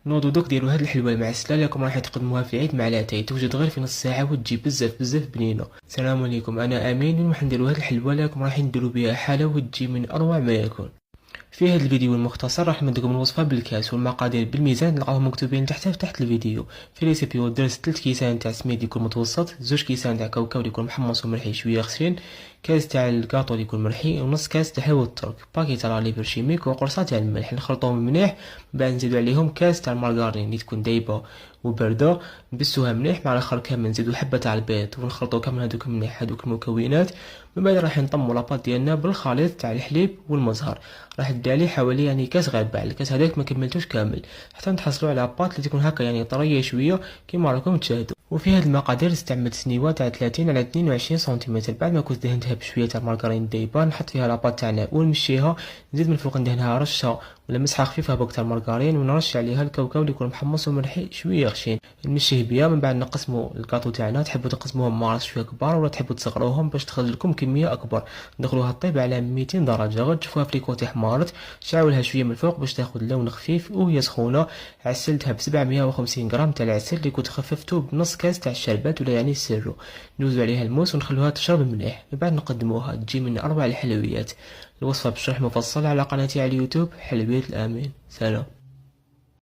نوضوا دوك ديروا هاد الحلوه المعسله اللي راكم راح تقدموها في العيد مع العتاي، توجد غير في نص ساعه وتجي بزاف بنينه. السلام عليكم، انا امين واليوم راح نديروا هاد الحلوه اللي راكم راح نديروا بها حاله وتجي من اروع ما يكون. في هذا الفيديو المختصر راح نديكم الوصفه بالكاس والمقادير بالميزان، تلقاوهم مكتوبين تحت الفيديو. في ريسيبي درت 3 كيسان تاع سميد يكون متوسط، 2 كيسان تاع كاوكاو يكون محمص وملحي شويه غسلين، كاس تاع الكاطو يكون مرحي، ونص كاس تاع حلوى الترك، باكي تاع ليبر شيميك، وقرصه تاع الملح. نخلطوهم مليح، من بعد نزيدو عليهم كاس تاع المارغرين اللي تكون دايبه وبارده، نبسوها مليح. مع الاخر كامل نزيدو حبه تاع البيض ونخلطو كامل هذوك مليح هذوك المكونات. من بعد راح نطمو لاباط ديالنا بالخليط تاع الحليب والمزهر، راح ندير عليه حوالي كاس غير الكاس هذاك ما كملتوش كامل حتى نتحصلوا على باط اللي تكون هكا طريه شويه كيما راكم تشاهدوا. وفي هذه المقادير استعملت سنيوه تاع 30 على 22 سنتيمتر. بعد ما كنت دهنتها بشويه تاع المارغرين دايبه، نحط فيها لاباط تاعنا ونمشيها، نزيد من فوق ندهنها رشه ولا مسحه خفيفه بوقت المارغرين، ونرش عليها الكاوكاو اللي يكون محمص وملحي شويه غشين، نمشيه بيا. من بعد نقسموا الكاطو تاعنا، تحبوا تقسموهم مراس شويه كبار ولا تحبوا تصغروهم باش تخرج لكم كميه اكبر. ندخلوها طيب على 200 درجه، غير تشوفوها في الكوتي حمارت، شعلوها شويه من الفوق باش تاخذ لون خفيف. وهي سخونه عسلتها ب 750 غرام تاع العسل اللي كنت خففته بنص كاس تاع الشربات ولا السيرو. ندوزو عليها الموس ونخلوها تشرب مليح، من بعد نقدموها تجي من اروع الحلويات. الوصفه بشرح مفصل على قناتي على اليوتيوب حلويات الامين. سلام.